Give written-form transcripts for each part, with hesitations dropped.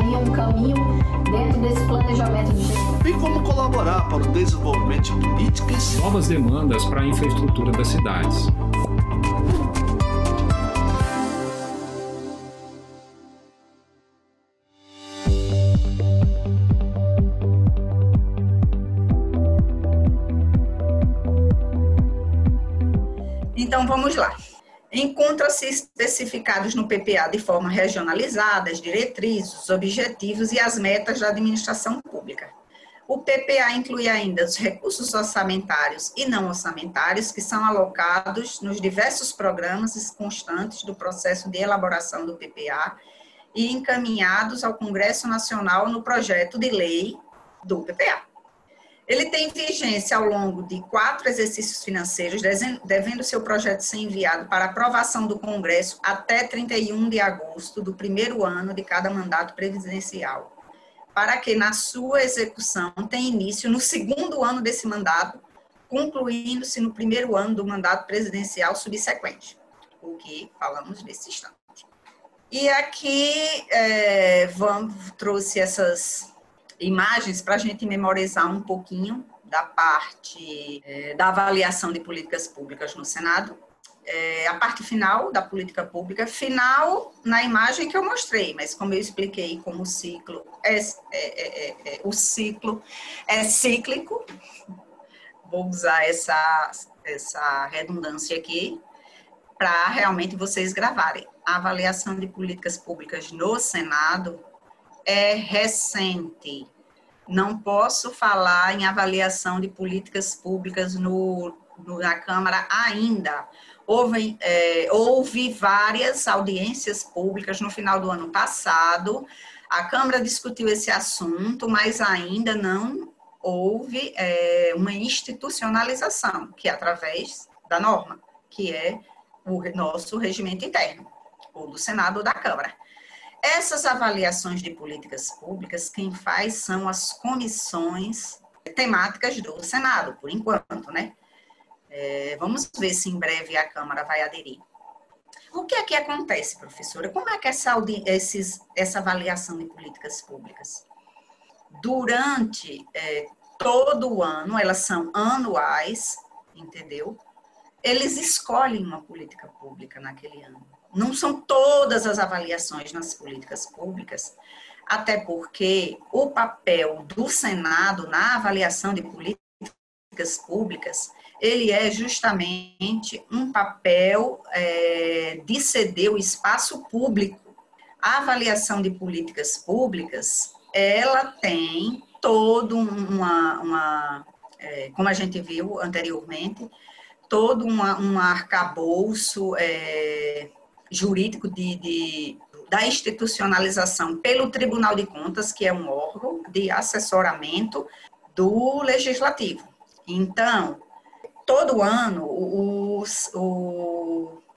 traçaria um caminho dentro desse planejamento de gestão. Bem como colaborar para o desenvolvimento de políticas, novas demandas para a infraestrutura das cidades. Então, vamos lá. Encontram-se especificados no PPA de forma regionalizada as diretrizes, os objetivos e as metas da administração pública. O PPA inclui ainda os recursos orçamentários e não orçamentários que são alocados nos diversos programas constantes do processo de elaboração do PPA e encaminhados ao Congresso Nacional no projeto de lei do PPA. Ele tem vigência ao longo de 4 exercícios financeiros, devendo seu projeto ser enviado para aprovação do Congresso até 31 de agosto do primeiro ano de cada mandato presidencial, para que na sua execução tenha início no segundo ano desse mandato, concluindo-se no primeiro ano do mandato presidencial subsequente, o que falamos nesse instante. E aqui trouxe essas imagens para a gente memorizar um pouquinho da parte da avaliação de políticas públicas no Senado. A parte final da política pública, final na imagem que eu mostrei, mas como eu expliquei como o ciclo é cíclico, vou usar essa redundância aqui para realmente vocês gravarem. A avaliação de políticas públicas no Senado é recente. Não posso falar em avaliação de políticas públicas na Câmara ainda. Houve várias audiências públicas no final do ano passado. A Câmara discutiu esse assunto, mas ainda não houve uma institucionalização, que é através da norma, que é o nosso regimento interno, ou do Senado ou da Câmara. Essas avaliações de políticas públicas, quem faz são as comissões temáticas do Senado, por enquanto, né? Vamos ver se em breve a Câmara vai aderir. O que é que acontece, professora? Como é que essa avaliação de políticas públicas? Durante todo o ano, elas são anuais, entendeu? Eles escolhem uma política pública naquele ano. Não são todas as avaliações nas políticas públicas, até porque o papel do Senado na avaliação de políticas públicas, ele é justamente um papel de ceder o espaço público. A avaliação de políticas públicas, ela tem todo como a gente viu anteriormente, todo um arcabouço jurídico da institucionalização pelo Tribunal de Contas, que é um órgão de assessoramento do Legislativo. Então, todo ano, o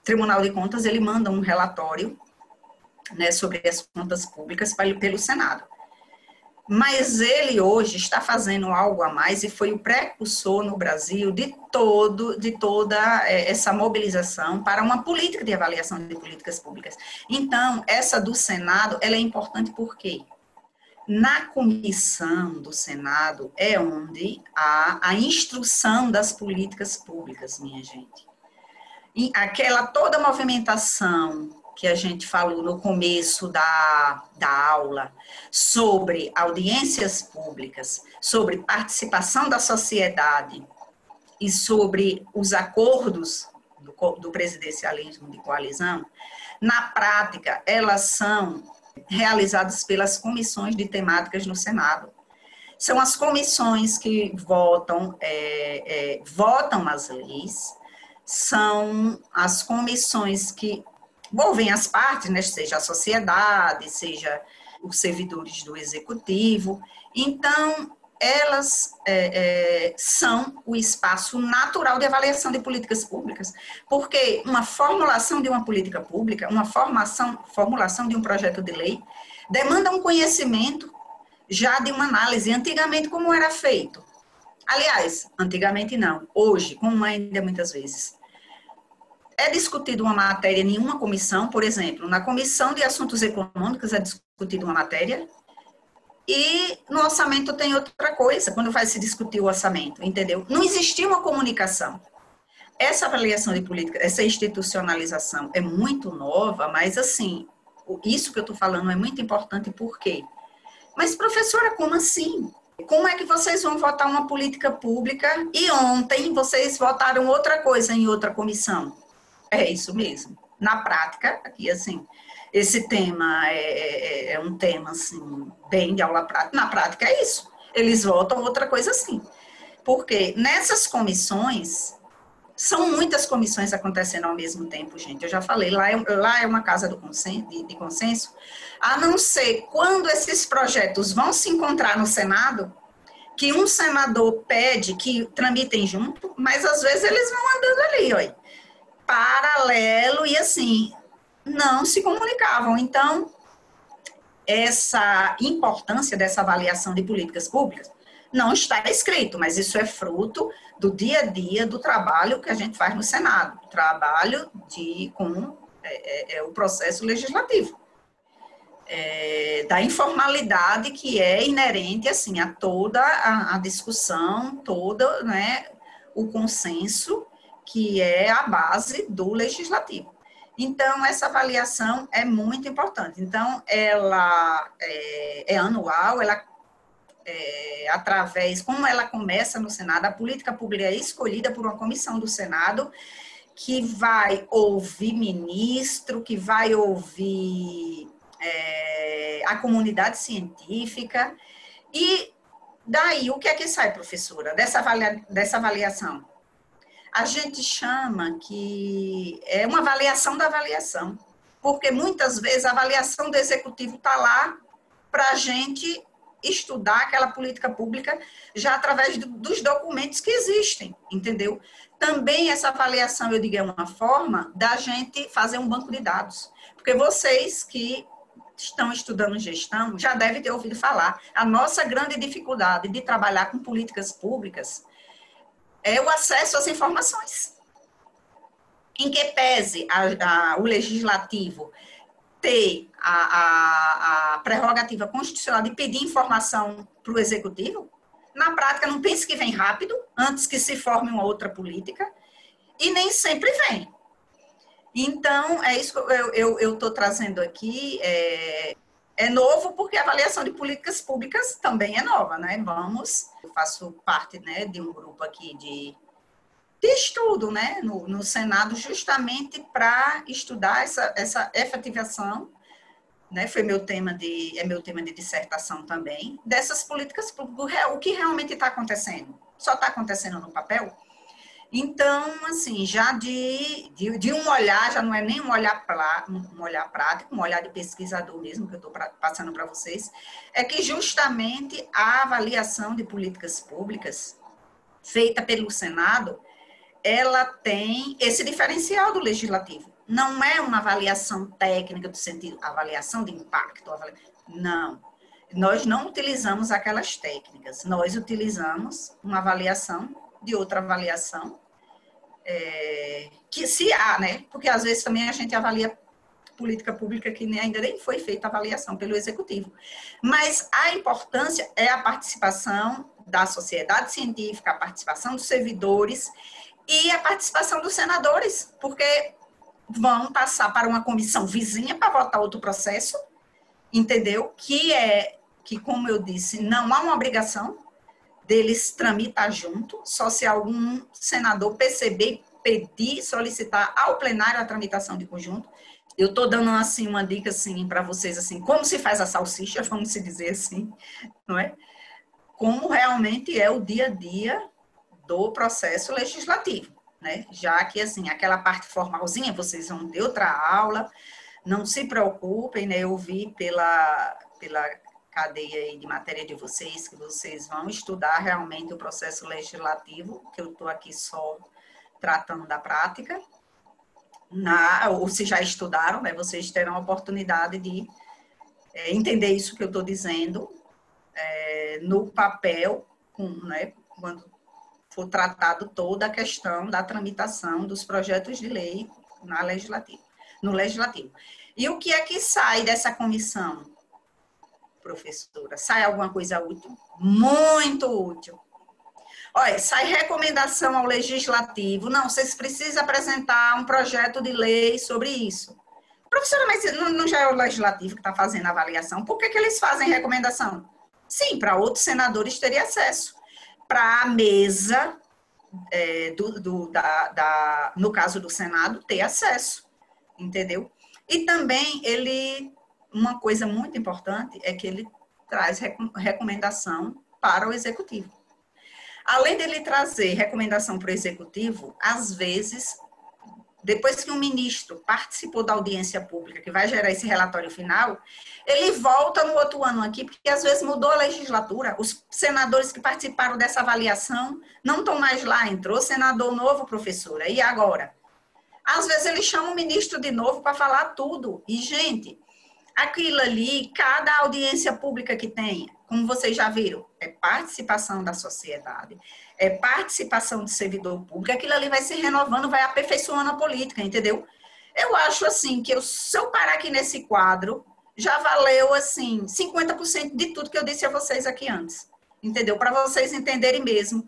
Tribunal de Contas ele manda um relatório, né, sobre as contas públicas pelo Senado. Mas ele hoje está fazendo algo a mais e foi o precursor no Brasil de toda essa mobilização para uma política de avaliação de políticas públicas. Então, essa do Senado, ela é importante porque na comissão do Senado é onde há a instrução das políticas públicas, minha gente. E aquela toda movimentação que a gente falou no começo da aula, sobre audiências públicas, sobre participação da sociedade e sobre os acordos do presidencialismo de coalizão, na prática, elas são realizadas pelas comissões de temáticas no Senado. São as comissões que votam as leis, são as comissões que envolvem as partes, né, seja a sociedade, seja os servidores do executivo. Então, elas são o espaço natural de avaliação de políticas públicas, porque uma formulação de uma política pública, uma formulação de um projeto de lei, demanda um conhecimento já de uma análise. Antigamente, como era feito? Aliás, antigamente não, hoje, como ainda muitas vezes. é discutida uma matéria em uma comissão, por exemplo, na Comissão de Assuntos Econômicos é discutida uma matéria, e no orçamento tem outra coisa, quando vai se discutir o orçamento, entendeu? Não existia uma comunicação. Essa avaliação de política, essa institucionalização é muito nova, mas assim, isso que eu estou falando é muito importante, por quê? Mas, professora, como assim? Como é que vocês vão votar uma política pública e ontem vocês votaram outra coisa em outra comissão? É isso mesmo. Na prática, aqui assim, esse tema é um tema assim, bem de aula prática. Na prática é isso. Eles votam outra coisa assim. Porque nessas comissões, são muitas comissões acontecendo ao mesmo tempo, gente. Eu já falei, lá é uma casa do consenso, de consenso, a não ser quando esses projetos vão se encontrar no Senado, que um senador pede que tramitem junto, mas às vezes eles vão andando ali, ó, paralelo, e assim, não se comunicavam. Então, essa importância dessa avaliação de políticas públicas não está escrito, mas isso é fruto do dia a dia do trabalho que a gente faz no Senado, trabalho com o processo legislativo, da informalidade que é inerente assim, a toda a discussão, toda, né, o consenso que é a base do legislativo. Então, essa avaliação é muito importante. Então, ela é anual, ela através, como ela começa no Senado, a política pública é escolhida por uma comissão do Senado, que vai ouvir ministro, que vai ouvir a comunidade científica, e daí, o que é que sai, professora, dessa avaliação? A gente chama que é uma avaliação da avaliação, porque muitas vezes a avaliação do executivo está lá para a gente estudar aquela política pública já através dos documentos que existem, entendeu? Também essa avaliação, eu digo, é uma forma da gente fazer um banco de dados, porque vocês que estão estudando gestão já devem ter ouvido falar, a nossa grande dificuldade de trabalhar com políticas públicas é o acesso às informações. Em que pese o legislativo ter a prerrogativa constitucional de pedir informação para o executivo, na prática não pense que vem rápido, antes que se forme uma outra política, e nem sempre vem. Então, é isso que eu estou trazendo aqui, é novo porque a avaliação de políticas públicas também é nova, né? Eu faço parte, né, de um grupo aqui de estudo, né, no Senado, justamente para estudar essa efetivação, né, é meu tema de dissertação também, dessas políticas públicas, o que realmente está acontecendo. Só está acontecendo no papel? Então, assim, já de um olhar, já não é nem um olhar prático, um olhar de pesquisador mesmo, que eu estou passando para vocês, é que justamente a avaliação de políticas públicas feita pelo Senado, ela tem esse diferencial do legislativo. Não é uma avaliação técnica do sentido, avaliação de impacto, não. Nós não utilizamos aquelas técnicas, nós utilizamos uma avaliação de outra avaliação, que se há, né? Porque às vezes também a gente avalia política pública que ainda nem foi feita a avaliação pelo executivo. Mas a importância é a participação da sociedade científica, a participação dos servidores e a participação dos senadores, porque vão passar para uma comissão vizinha para votar outro processo, entendeu? Que, como eu disse, não há uma obrigação deles tramitar junto, só se algum senador perceber, pedir, solicitar ao plenário a tramitação de conjunto. Eu estou dando assim uma dica assim para vocês assim, como se faz a salsicha, vamos se dizer assim, não é? Como realmente é o dia a dia do processo legislativo, né? Já que assim, aquela parte formalzinha, vocês vão ter outra aula, não se preocupem, né? Eu vi pela cadeia de matéria de vocês, que vocês vão estudar realmente o processo legislativo, que eu estou aqui só tratando da prática, ou se já estudaram, né, vocês terão a oportunidade de entender isso que eu estou dizendo no papel, né, quando for tratado toda a questão da tramitação dos projetos de lei no legislativo. E o que é que sai dessa comissão, professora? Sai alguma coisa útil? Muito útil. Olha, sai recomendação ao legislativo. Não, vocês precisam apresentar um projeto de lei sobre isso. Professora, mas não já é o legislativo que está fazendo a avaliação? Por que eles fazem recomendação? Sim, para outros senadores terem acesso. Para a mesa, no caso do Senado, ter acesso. Entendeu? E também, uma coisa muito importante é que ele traz recomendação para o Executivo. Além dele trazer recomendação para o Executivo, às vezes, depois que um ministro participou da audiência pública, que vai gerar esse relatório final, ele volta no outro ano aqui, porque às vezes mudou a legislatura, os senadores que participaram dessa avaliação não estão mais lá, entrou senador novo, professora, e agora? Às vezes ele chama o ministro de novo para falar tudo, e gente, aquilo ali, cada audiência pública que tem, como vocês já viram, é participação da sociedade, é participação do servidor público, aquilo ali vai se renovando, vai aperfeiçoando a política, entendeu? Eu acho, assim, que se eu parar aqui nesse quadro, já valeu, assim, 50% de tudo que eu disse a vocês aqui antes, entendeu? Para vocês entenderem mesmo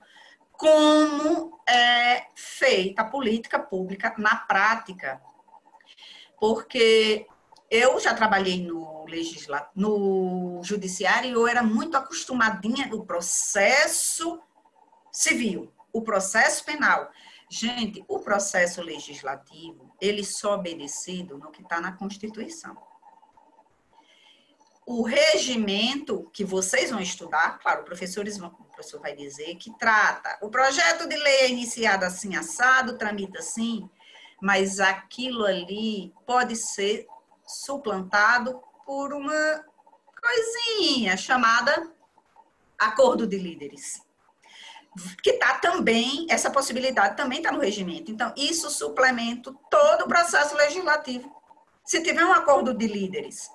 como é feita a política pública na prática. Porque eu já trabalhei no judiciário e eu era muito acostumadinha do processo civil, o processo penal. Gente, o processo legislativo, ele só é obedecido no que está na Constituição. O regimento que vocês vão estudar, claro, o professor vai dizer que trata, o projeto de lei é iniciado assim, assado, tramita assim, mas aquilo ali pode ser suplantado por uma coisinha chamada acordo de líderes, que está também, essa possibilidade também está no regimento. Então, isso suplementa todo o processo legislativo. Se tiver um acordo de líderes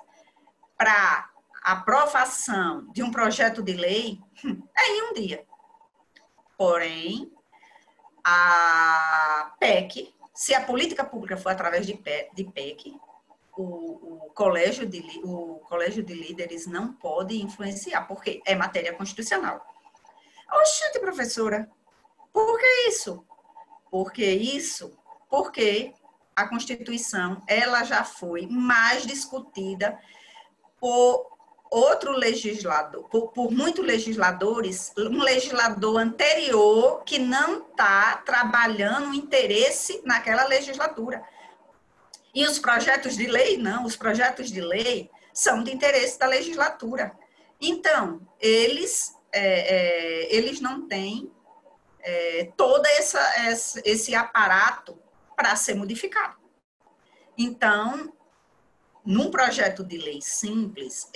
para aprovação de um projeto de lei, é em um dia. Porém, a PEC, se a política pública for através de PEC, o colégio de líderes não pode influenciar, porque é matéria constitucional. Oxente, professora, por que isso? Porque a Constituição, ela já foi mais discutida por outro legislador, por muitos legisladores, um legislador anterior que não está trabalhando o interesse naquela legislatura. E os projetos de lei, não, os projetos de lei são de interesse da legislatura. Então, eles não têm todo esse aparato para ser modificado. Então, num projeto de lei simples,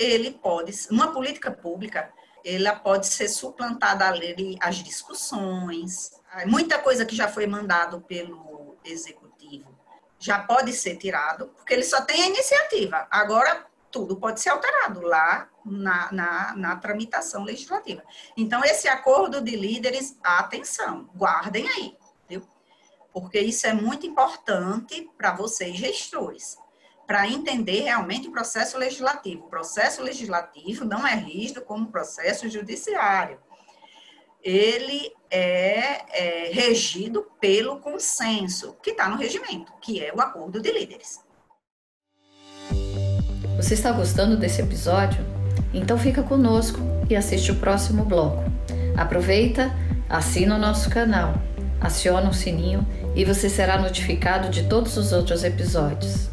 numa política pública, ela pode ser suplantada ali as discussões, muita coisa que já foi mandado pelo Executivo já pode ser tirado, porque ele só tem a iniciativa. Agora, tudo pode ser alterado lá na tramitação legislativa. Então, esse acordo de líderes, atenção, guardem aí, viu? Porque isso é muito importante para vocês, gestores, para entender realmente o processo legislativo. O processo legislativo não é rígido como o processo judiciário. Ele é regido pelo consenso, que está no regimento, que é o acordo de líderes. Você está gostando desse episódio? Então fica conosco e assiste o próximo bloco. Aproveita, assina o nosso canal, aciona o sininho e você será notificado de todos os outros episódios.